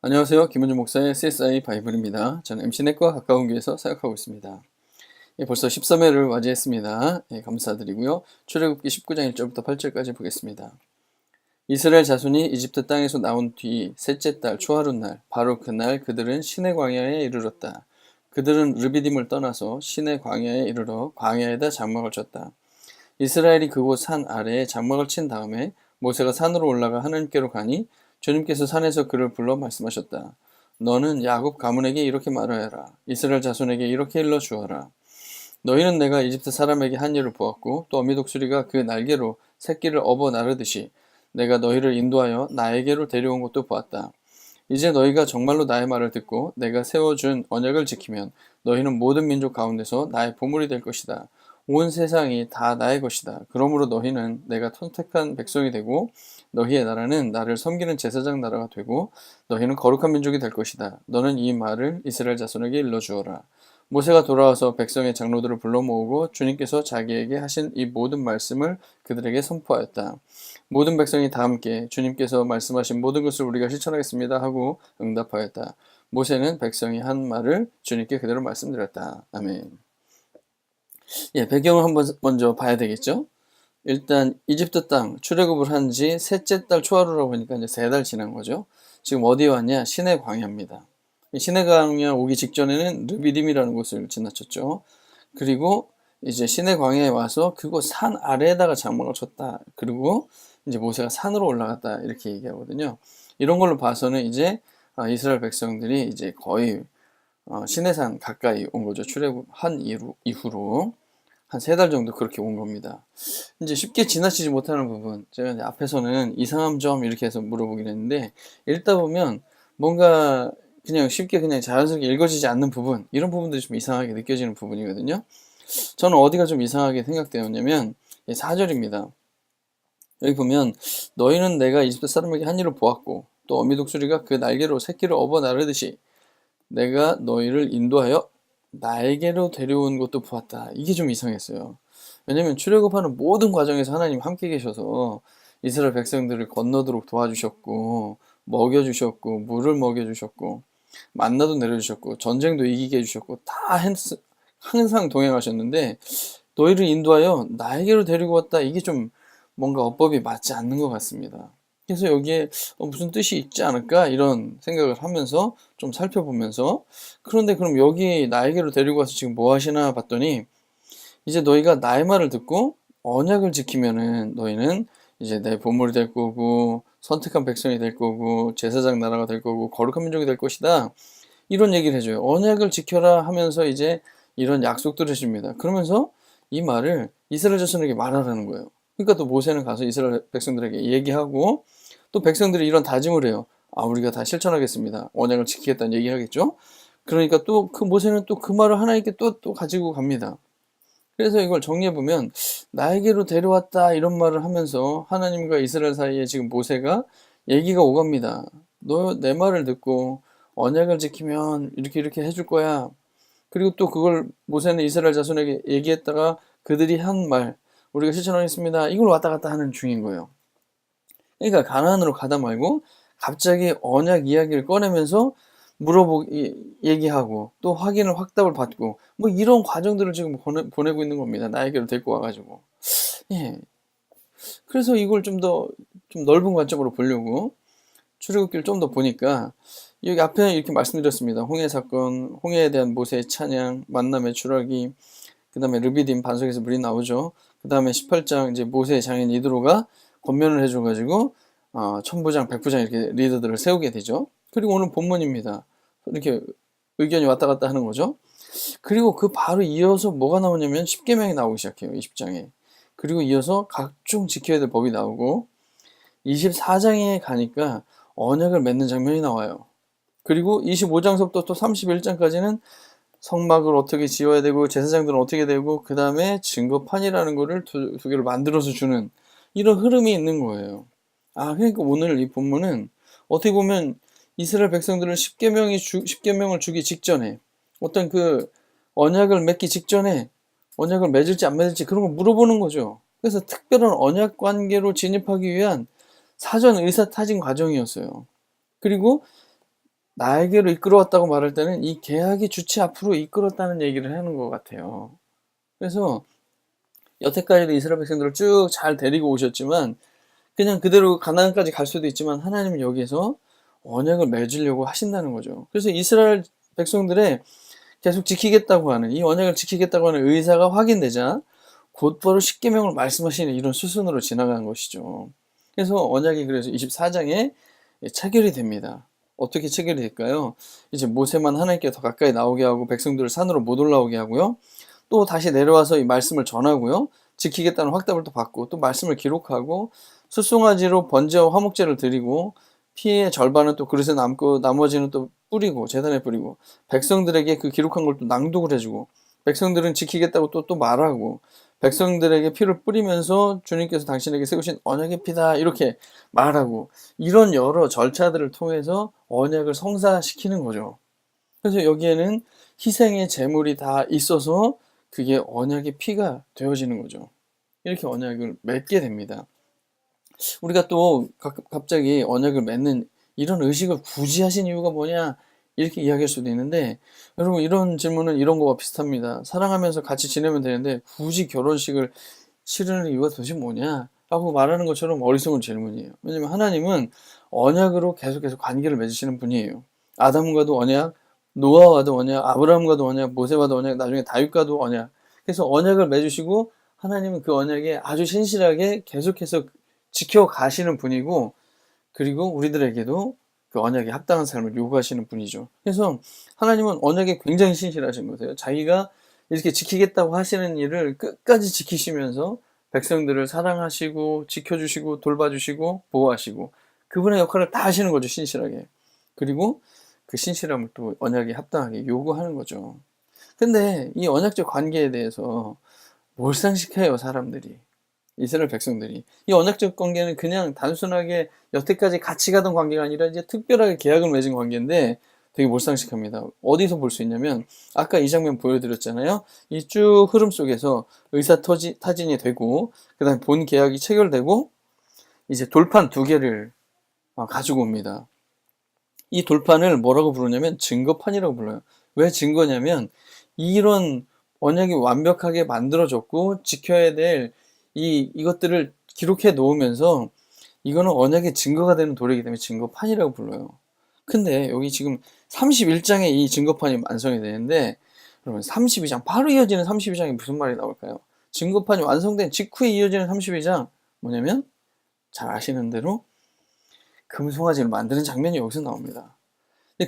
안녕하세요. 김은주 목사의 CSI 바이블입니다. 저는 MC넷과 가까운 교회에서 사역하고 있습니다. 벌써 13회를 맞이했습니다. 감사드리고요. 출애굽기 19장 1절부터 8절까지 보겠습니다. 이스라엘 자손이 이집트 땅에서 나온 뒤 셋째 달 초하룻날 바로 그날 그들은 시내 광야에 이르렀다. 그들은 르비딤을 떠나서 시내 광야에 이르러 광야에다 장막을 쳤다. 이스라엘이 그곳 산 아래에 장막을 친 다음에 모세가 산으로 올라가 하나님께로 가니 주님께서 산에서 그를 불러 말씀하셨다. 너는 야곱 가문에게 이렇게 말하여라. 이스라엘 자손에게 이렇게 일러 주어라. 너희는 내가 이집트 사람에게 한 일을 보았고 또 어미독수리가 그 날개로 새끼를 업어 나르듯이 내가 너희를 인도하여 나에게로 데려온 것도 보았다. 이제 너희가 정말로 나의 말을 듣고 내가 세워준 언약을 지키면 너희는 모든 민족 가운데서 나의 보물이 될 것이다. 온 세상이 다 나의 것이다. 그러므로 너희는 내가 선택한 백성이 되고 너희의 나라는 나를 섬기는 제사장 나라가 되고 너희는 거룩한 민족이 될 것이다. 너는 이 말을 이스라엘 자손에게 일러주어라. 모세가 돌아와서 백성의 장로들을 불러 모으고 주님께서 자기에게 하신 이 모든 말씀을 그들에게 선포하였다. 모든 백성이 다 함께 주님께서 말씀하신 모든 것을 우리가 실천하겠습니다 하고 응답하였다. 모세는 백성이 한 말을 주님께 그대로 말씀드렸다. 아멘. 배경을 한번 먼저 봐야 되겠죠? 일단 이집트 땅 출애굽을 한 지 셋째 달 초하루라고 하니까 이제 3달 지난 거죠. 지금 어디에 왔냐? 시내 광야입니다. 시내 광야 오기 직전에는 르비딤이라는 곳을 지나쳤죠. 그리고 이제 시내 광야에 와서 그곳 산 아래에다가 장막을 쳤다. 그리고 이제 모세가 산으로 올라갔다. 이렇게 얘기하거든요. 이런 걸로 봐서는 이제 이스라엘 백성들이 이제 거의 시내산 가까이 온 거죠. 출애굽한 이후로 한 3달 정도 그렇게 온 겁니다. 이제 쉽게 지나치지 못하는 부분, 제가 이제 앞에서는 이상한 점 이렇게 해서 물어보긴 했는데 읽다 보면 뭔가 그냥 쉽게 그냥 자연스럽게 읽어지지 않는 부분, 이런 부분들이 좀 이상하게 느껴지는 부분이거든요. 저는 어디가 좀 이상하게 생각되었냐면 4절입니다. 여기 보면 너희는 내가 이집트 사람에게 한 일을 보았고 또 어미독수리가 그 날개로 새끼를 업어 나르듯이 내가 너희를 인도하여 나에게로 데려온 것도 보았다. 이게 좀 이상했어요. 왜냐면 출애굽하는 모든 과정에서 하나님 함께 계셔서 이스라엘 백성들을 건너도록 도와주셨고 먹여주셨고 물을 먹여주셨고 만나도 내려주셨고 전쟁도 이기게 해주셨고 항상 동행하셨는데 너희를 인도하여 나에게로 데리고 왔다. 이게 좀 뭔가 어법이 맞지 않는 것 같습니다. 그래서 여기에 무슨 뜻이 있지 않을까 이런 생각을 하면서 좀 살펴보면서 그런데 그럼 여기 나에게로 데리고 와서 지금 뭐 하시나 봤더니 이제 너희가 나의 말을 듣고 언약을 지키면은 너희는 이제 내 보물이 될 거고 선택한 백성이 될 거고 제사장 나라가 될 거고 거룩한 민족이 될 것이다. 이런 얘기를 해줘요. 언약을 지켜라 하면서 이제 이런 약속들을 해줍니다. 그러면서 이 말을 이스라엘 자손에게 말하라는 거예요. 그러니까 또 모세는 가서 이스라엘 백성들에게 얘기하고 또 백성들이 이런 다짐을 해요. 우리가 다 실천하겠습니다. 언약을 지키겠다는 얘기를 하겠죠. 그러니까 또 그 모세는 또 그 말을 하나님께 또 가지고 갑니다. 그래서 이걸 정리해보면 나에게로 데려왔다 이런 말을 하면서 하나님과 이스라엘 사이에 지금 모세가 얘기가 오갑니다. 너 내 말을 듣고 언약을 지키면 이렇게 해줄 거야. 그리고 또 그걸 모세는 이스라엘 자손에게 얘기했다가 그들이 한 말 우리가 실천하겠습니다. 이걸 왔다 갔다 하는 중인 거예요. 그러니까 가나안으로 가다 말고 갑자기 언약 이야기를 꺼내면서 얘기하고 또 확답을 받고 뭐 이런 과정들을 지금 보내고 있는 겁니다. 나에게로 데리고 와가지고. 예. 그래서 이걸 좀 넓은 관점으로 보려고 출애굽기를 좀 더 보니까 여기 앞에 이렇게 말씀드렸습니다. 홍해 사건, 홍해에 대한 모세의 찬양, 만남의 추락이, 그 다음에 르비딤 반석에서 물이 나오죠. 그 다음에 18장 이제 모세의 장인 이드로가 권면을 해줘가지고 천부장, 백부장 이렇게 리더들을 세우게 되죠. 그리고 오늘 본문입니다. 이렇게 의견이 왔다 갔다 하는 거죠. 그리고 그 바로 이어서 뭐가 나오냐면 10계명이 나오기 시작해요. 20장에. 그리고 이어서 각종 지켜야 될 법이 나오고 24장에 가니까 언약을 맺는 장면이 나와요. 그리고 25장서부터 또 31장까지는 성막을 어떻게 지어야 되고 제사장들은 어떻게 되고 그 다음에 증거판이라는 거를 두 개를 만들어서 주는 이런 흐름이 있는 거예요. 그러니까 오늘 이 본문은 어떻게 보면 이스라엘 백성들은 10계명을 주기 직전에 어떤 그 언약을 맺기 직전에 언약을 맺을지 안 맺을지 그런 거 물어보는 거죠. 그래서 특별한 언약 관계로 진입하기 위한 사전 의사타진 과정이었어요. 그리고 나에게로 이끌어왔다고 말할 때는 이 계약의 주체 앞으로 이끌었다는 얘기를 하는 것 같아요. 그래서 여태까지도 이스라엘 백성들을 쭉 잘 데리고 오셨지만 그냥 그대로 가나안까지 갈 수도 있지만 하나님은 여기에서 언약을 맺으려고 하신다는 거죠. 그래서 이스라엘 백성들의 계속 지키겠다고 하는 이 언약을 지키겠다고 하는 의사가 확인되자 곧바로 십계명을 말씀하시는 이런 수순으로 지나간 것이죠. 그래서 언약이 그래서 24장에 체결이 됩니다. 어떻게 체결이 될까요? 이제 모세만 하나님께 더 가까이 나오게 하고 백성들을 산으로 못 올라오게 하고요. 또 다시 내려와서 이 말씀을 전하고요. 지키겠다는 확답을 또 받고 또 말씀을 기록하고 숫송아지로 번제와 화목제를 드리고 피의 절반은 또 그릇에 남고 나머지는 또 뿌리고 제단에 뿌리고 백성들에게 그 기록한 걸 또 낭독을 해주고 백성들은 지키겠다고 또 말하고 백성들에게 피를 뿌리면서 주님께서 당신에게 세우신 언약의 피다 이렇게 말하고 이런 여러 절차들을 통해서 언약을 성사시키는 거죠. 그래서 여기에는 희생의 제물이 다 있어서 그게 언약의 피가 되어지는 거죠. 이렇게 언약을 맺게 됩니다. 우리가 또 갑자기 언약을 맺는 이런 의식을 굳이 하신 이유가 뭐냐 이렇게 이야기할 수도 있는데 여러분 이런 질문은 이런 거와 비슷합니다. 사랑하면서 같이 지내면 되는데 굳이 결혼식을 치르는 이유가 도대체 뭐냐 라고 말하는 것처럼 어리석은 질문이에요. 왜냐면 하나님은 언약으로 계속해서 관계를 맺으시는 분이에요. 아담과도 언약, 노아와도 언약, 아브라함과도 언약, 모세와도 언약, 나중에 다윗과도 언약. 그래서 언약을 맺으시고 하나님은 그 언약에 아주 신실하게 계속해서 지켜가시는 분이고 그리고 우리들에게도 그 언약에 합당한 삶을 요구하시는 분이죠. 그래서 하나님은 언약에 굉장히 신실하신 거세요. 자기가 이렇게 지키겠다고 하시는 일을 끝까지 지키시면서 백성들을 사랑하시고 지켜주시고 돌봐주시고 보호하시고 그분의 역할을 다 하시는 거죠. 신실하게. 그리고 그 신실함을 또 언약에 합당하게 요구하는 거죠. 근데 이 언약적 관계에 대해서 몰상식해요, 사람들이. 이스라엘 백성들이. 이 언약적 관계는 그냥 단순하게 여태까지 같이 가던 관계가 아니라 이제 특별하게 계약을 맺은 관계인데 되게 몰상식합니다. 어디서 볼 수 있냐면 아까 이 장면 보여드렸잖아요. 이 쭉 흐름 속에서 의사타진이 되고 그 다음에 본 계약이 체결되고 이제 돌판 두 개를 가지고 옵니다. 이 돌판을 뭐라고 부르냐면 증거판이라고 불러요. 왜 증거냐면 이런 언약이 완벽하게 만들어졌고 지켜야 될 이것들을 기록해 놓으면서 이거는 언약의 증거가 되는 도리이기 때문에 증거판이라고 불러요. 근데 여기 지금 31장에 이 증거판이 완성이 되는데 여러분 32장 바로 이어지는 32장에 무슨 말이 나올까요? 증거판이 완성된 직후에 이어지는 32장 뭐냐면 잘 아시는 대로 금송아지를 만드는 장면이 여기서 나옵니다.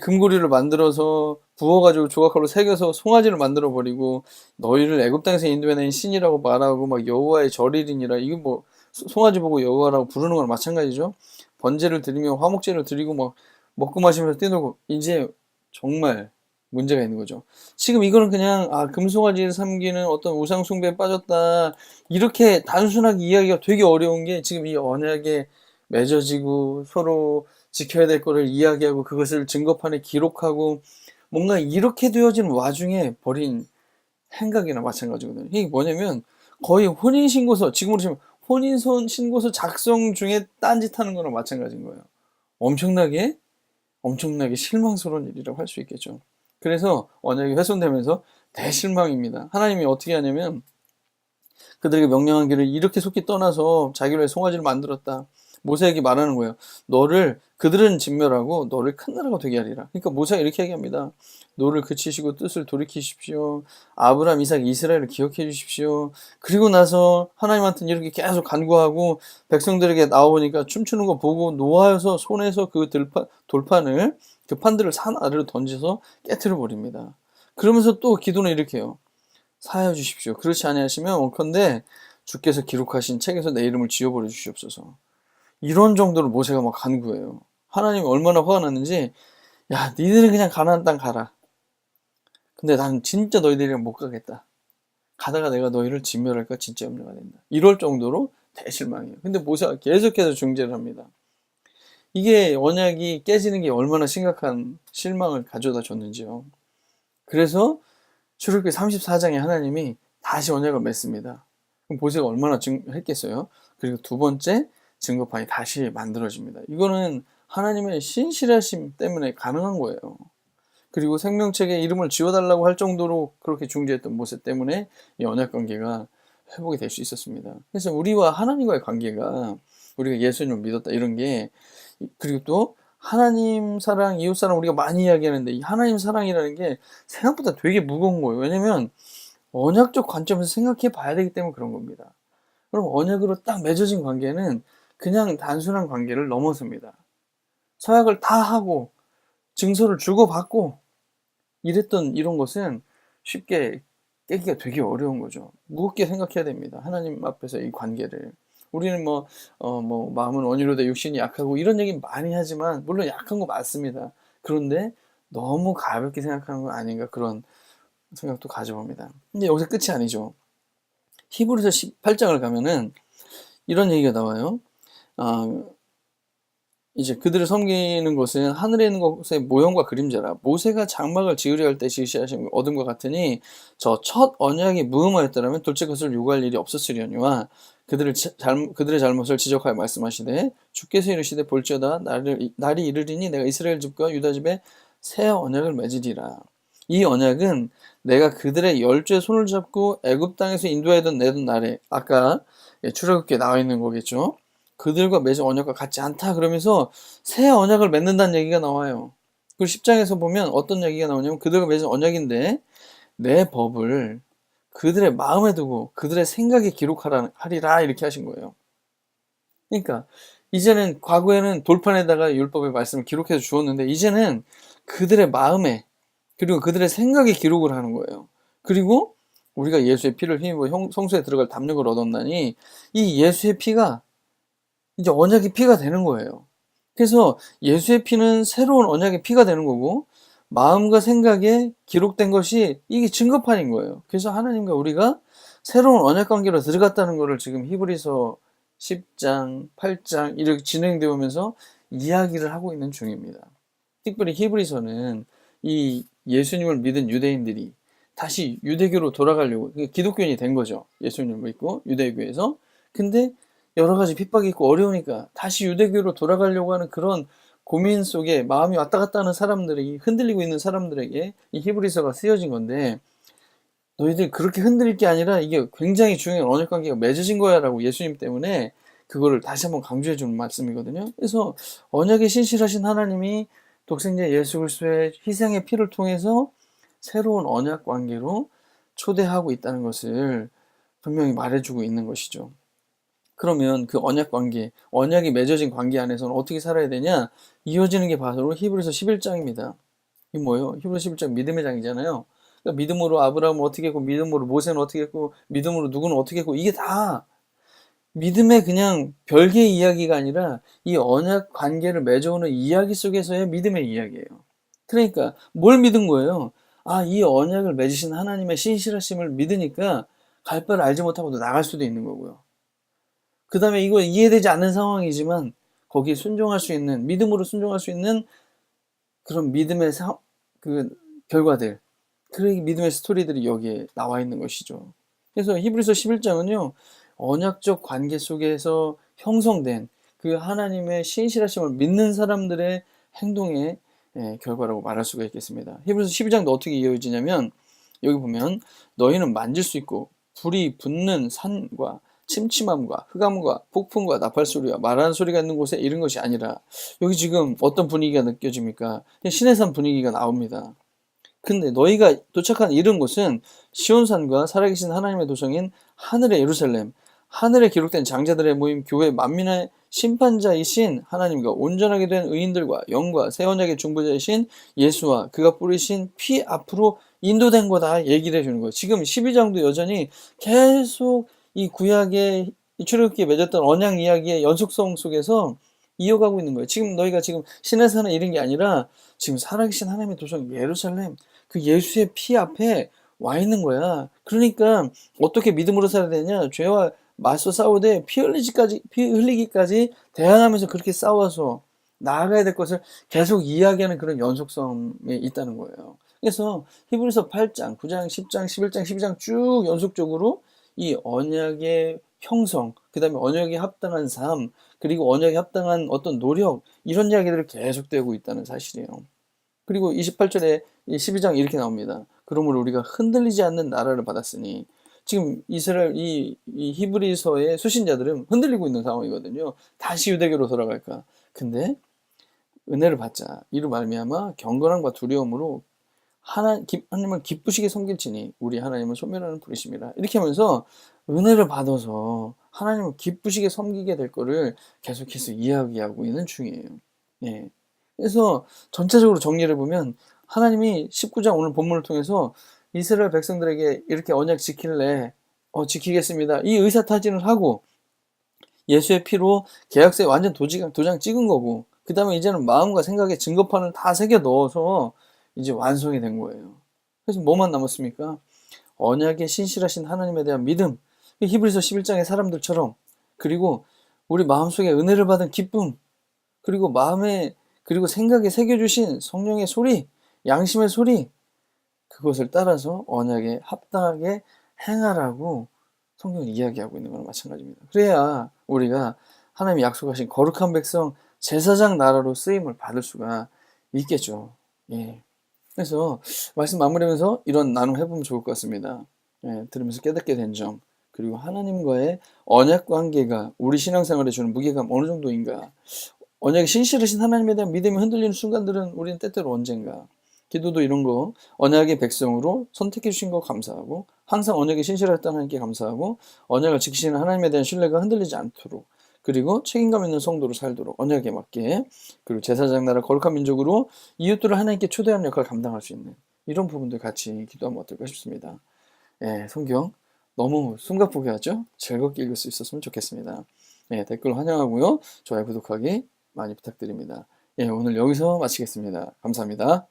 금고리를 만들어서 부어가지고 조각칼로 새겨서 송아지를 만들어 버리고 너희를 애굽 땅에서 인도해낸 신이라고 말하고 막 여호와의 절일이니라. 이거 뭐 송아지 보고 여호와라고 부르는 거랑 마찬가지죠. 번제를 드리며 화목제를 드리고 막 먹고 마시면서 뛰놀고 이제 정말 문제가 있는 거죠. 지금 이거는 그냥 금송아지를 섬기는 어떤 우상 숭배에 빠졌다 이렇게 단순하게 이야기가 되게 어려운 게 지금 이 언약에 맺어지고 서로 지켜야 될 거를 이야기하고 그것을 증거판에 기록하고 뭔가 이렇게 되어진 와중에 벌인 행각이나 마찬가지거든요. 이게 뭐냐면 거의 혼인신고서, 지금으로 치면 혼인신고서 작성 중에 딴짓하는 거랑 마찬가지인 거예요. 엄청나게 실망스러운 일이라고 할 수 있겠죠. 그래서 언약이 훼손되면서 대실망입니다. 하나님이 어떻게 하냐면 그들에게 명령한 길을 이렇게 속히 떠나서 자기를 위해 송아지를 만들었다. 모세에게 말하는 거예요. 그들은 진멸하고 너를 큰 나라가 되게 하리라. 그러니까 모세가 이렇게 얘기합니다. 너를 그치시고 뜻을 돌이키십시오. 아브라함, 이삭, 이스라엘을 기억해 주십시오. 그리고 나서 하나님한테는 이렇게 계속 간구하고 백성들에게 나오니까 춤추는 거 보고 노하여서 손에서 그 돌판을 그 판들을 산 아래로 던져서 깨트려 버립니다. 그러면서 또 기도는 이렇게 해요. 사하여 주십시오. 그렇지 아니하시면 원컨대 주께서 기록하신 책에서 내 이름을 지워버려 주시옵소서. 이런 정도로 모세가 막 간구해요. 하나님이 얼마나 화가 났는지 야 니들은 그냥 가나안 땅 가라. 근데 난 진짜 너희들이랑 못 가겠다. 가다가 내가 너희를 진멸할까 진짜 염려가 된다. 이럴 정도로 대실망이에요. 근데 모세가 계속해서 중재를 합니다. 이게 언약이 깨지는 게 얼마나 심각한 실망을 가져다 줬는지요. 그래서 출애굽기 34장에 하나님이 다시 언약을 맺습니다. 그럼 모세가 얼마나 했겠어요? 그리고 두 번째 증거판이 다시 만들어집니다. 이거는 하나님의 신실하심 때문에 가능한 거예요. 그리고 생명책에 이름을 지워달라고 할 정도로 그렇게 중재했던 모세 때문에 이 언약 관계가 회복이 될 수 있었습니다. 그래서 우리와 하나님과의 관계가, 우리가 예수님을 믿었다 이런 게, 그리고 또 하나님 사랑, 이웃 사랑 우리가 많이 이야기하는데 이 하나님 사랑이라는 게 생각보다 되게 무거운 거예요. 왜냐면 언약적 관점에서 생각해 봐야 되기 때문에 그런 겁니다. 그럼 언약으로 딱 맺어진 관계는 그냥 단순한 관계를 넘어섭니다. 서약을 다 하고 증서를 주고받고 이랬던 이런 것은 쉽게 깨기가 되게 어려운 거죠. 무겁게 생각해야 됩니다. 하나님 앞에서 이 관계를. 우리는 마음은 원이로 돼 육신이 약하고 이런 얘기 많이 하지만, 물론 약한 거 맞습니다. 그런데 너무 가볍게 생각하는 건 아닌가, 그런 생각도 가져봅니다. 근데 여기서 끝이 아니죠. 히브리서 18장을 가면은 이런 얘기가 나와요. 이제 그들을 섬기는 것은 하늘에 있는 것의 모형과 그림자라. 모세가 장막을 지으려 할 때 지으시하신 어둠과 같으니 저 첫 언약이 무음하였더라면 둘째 것을 요구할 일이 없었으려니와 그들의 잘못을 지적하여 말씀하시되 주께서 이르시되 볼지어다 날이 이르리니 내가 이스라엘 집과 유다 집에 새 언약을 맺으리라. 이 언약은 내가 그들의 열조의 손을 잡고 애굽 땅에서 인도하던 내던 날에, 아까 출애굽기에 나와 있는 거겠죠. 그들과 맺은 언약과 같지 않다 그러면서 새 언약을 맺는다는 얘기가 나와요. 그리고 10장에서 보면 어떤 얘기가 나오냐면 그들과 맺은 언약인데 내 법을 그들의 마음에 두고 그들의 생각에 기록하리라 이렇게 하신 거예요. 그러니까 이제는, 과거에는 돌판에다가 율법의 말씀을 기록해서 주었는데 이제는 그들의 마음에, 그리고 그들의 생각에 기록을 하는 거예요. 그리고 우리가 예수의 피를 힘입어 성소에 들어갈 담력을 얻었나니 이 예수의 피가 이제 언약의 피가 되는 거예요. 그래서 예수의 피는 새로운 언약의 피가 되는 거고, 마음과 생각에 기록된 것이 이게 증거판인 거예요. 그래서 하나님과 우리가 새로운 언약 관계로 들어갔다는 것을 지금 히브리서 10장, 8장 이렇게 진행되어 오면서 이야기를 하고 있는 중입니다. 특별히 히브리서는 이 예수님을 믿은 유대인들이 다시 유대교로 돌아가려고, 기독교인이 된 거죠. 예수님을 믿고 유대교에서. 근데 여러 가지 핍박이 있고 어려우니까 다시 유대교로 돌아가려고 하는 그런 고민 속에 마음이 왔다 갔다 하는 사람들이, 흔들리고 있는 사람들에게 이 히브리서가 쓰여진 건데, 너희들 그렇게 흔들릴 게 아니라 이게 굉장히 중요한 언약 관계가 맺어진 거야 라고 예수님 때문에 그거를 다시 한번 강조해 주는 말씀이거든요. 그래서 언약에 신실하신 하나님이 독생자 예수 그리스도의 희생의 피를 통해서 새로운 언약 관계로 초대하고 있다는 것을 분명히 말해주고 있는 것이죠. 그러면 그 언약 관계, 언약이 맺어진 관계 안에서는 어떻게 살아야 되냐? 이어지는 게 바로 히브리서 11장입니다. 이게 뭐예요? 히브리서 11장 믿음의 장이잖아요. 그러니까 믿음으로 아브라함은 어떻게 했고, 믿음으로 모세는 어떻게 했고, 믿음으로 누구는 어떻게 했고, 이게 다 믿음의 그냥 별개의 이야기가 아니라 이 언약 관계를 맺어오는 이야기 속에서의 믿음의 이야기예요. 그러니까 뭘 믿은 거예요? 이 언약을 맺으신 하나님의 신실하심을 믿으니까 갈 바를 알지 못하고도 나갈 수도 있는 거고요. 그 다음에 이거 이해되지 않는 상황이지만 거기에 순종할 수 있는, 믿음으로 순종할 수 있는 그런 믿음의 그 결과들, 그 믿음의 스토리들이 여기에 나와 있는 것이죠. 그래서 히브리서 11장은요, 언약적 관계 속에서 형성된 그 하나님의 신실하심을 믿는 사람들의 행동의 결과라고 말할 수가 있겠습니다. 히브리서 12장도 어떻게 이어지냐면, 여기 보면 너희는 만질 수 있고 불이 붙는 산과 침침함과 흑암과 폭풍과 나팔소리와 말하는 소리가 있는 곳에 이른 것이 아니라, 여기 지금 어떤 분위기가 느껴집니까? 신의 산 분위기가 나옵니다. 근데 너희가 도착한 이른 곳은 시온산과 살아계신 하나님의 도성인 하늘의 예루살렘, 하늘에 기록된 장자들의 모임, 교회 만민의 심판자이신 하나님과 온전하게 된 의인들과 영과 새 언약의 중보자이신 예수와 그가 뿌리신 피 앞으로 인도된 거다 얘기를 해주는 거예요. 지금 12장도 여전히 계속 이 구약의 출애굽기에 맺었던 언약 이야기의 연속성 속에서 이어가고 있는 거예요. 지금 너희가 지금 신의 산에 이른 게 아니라 지금 살아계신 하나님의 도성 예루살렘, 그 예수의 피 앞에 와 있는 거야. 그러니까 어떻게 믿음으로 살아야 되냐? 죄와 맞서 싸우되 피 흘리기까지 대항하면서 그렇게 싸워서 나아가야 될 것을 계속 이야기하는 그런 연속성에 있다는 거예요. 그래서 히브리서 8장, 9장, 10장, 11장, 12장 쭉 연속적으로 이 언약의 형성, 그 다음에 언약에 합당한 삶, 그리고 언약에 합당한 어떤 노력, 이런 이야기들이 계속되고 있다는 사실이에요. 그리고 28절에 12장 이렇게 나옵니다. 그러므로 우리가 흔들리지 않는 나라를 받았으니, 지금 이스라엘 이 히브리서의 수신자들은 흔들리고 있는 상황이거든요. 다시 유대교로 돌아갈까? 근데 은혜를 받자. 이로 말미암아 경건함과 두려움으로 하나님을 기쁘시게 섬길지니 우리 하나님은 소멸하는 분이십니다. 이렇게 하면서 은혜를 받아서 하나님을 기쁘시게 섬기게 될 거를 계속해서 이야기하고 있는 중이에요. 예. 그래서 전체적으로 정리를 보면 하나님이 19장 오늘 본문을 통해서 이스라엘 백성들에게 이렇게 언약 지킬래? 지키겠습니다. 이 의사타진을 하고 예수의 피로 계약서에 완전 도장 찍은 거고, 그 다음에 이제는 마음과 생각에 증거판을 다 새겨 넣어서 이제 완성이 된 거예요. 그래서 뭐만 남았습니까? 언약에 신실하신 하나님에 대한 믿음, 히브리서 11장의 사람들처럼, 그리고 우리 마음속에 은혜를 받은 기쁨, 그리고 마음에, 그리고 생각에 새겨주신 성령의 소리, 양심의 소리, 그것을 따라서 언약에 합당하게 행하라고 성경이 이야기하고 있는 거랑 마찬가지입니다. 그래야 우리가 하나님이 약속하신 거룩한 백성, 제사장 나라로 쓰임을 받을 수가 있겠죠. 예. 그래서 말씀 마무리하면서 이런 나눔 해보면 좋을 것 같습니다. 예, 들으면서 깨닫게 된 점, 그리고 하나님과의 언약 관계가 우리 신앙생활에 주는 무게감 어느 정도인가, 언약에 신실하신 하나님에 대한 믿음이 흔들리는 순간들은 우리는 때때로 언젠가, 기도도 이런 거, 언약의 백성으로 선택해 주신 거 감사하고, 항상 언약에 신실했다는 하나님께 감사하고, 언약을 지키시는 하나님에 대한 신뢰가 흔들리지 않도록, 그리고 책임감 있는 성도로 살도록 언약에 맞게, 그리고 제사장 나라 거룩한 민족으로 이웃들을 하나님께 초대하는 역할을 감당할 수 있는 이런 부분들 같이 기도하면 어떨까 싶습니다. 예, 성경 너무 숨가쁘게 하죠? 즐겁게 읽을 수 있었으면 좋겠습니다. 예, 댓글 환영하고요. 좋아요, 구독하기 많이 부탁드립니다. 예, 오늘 여기서 마치겠습니다. 감사합니다.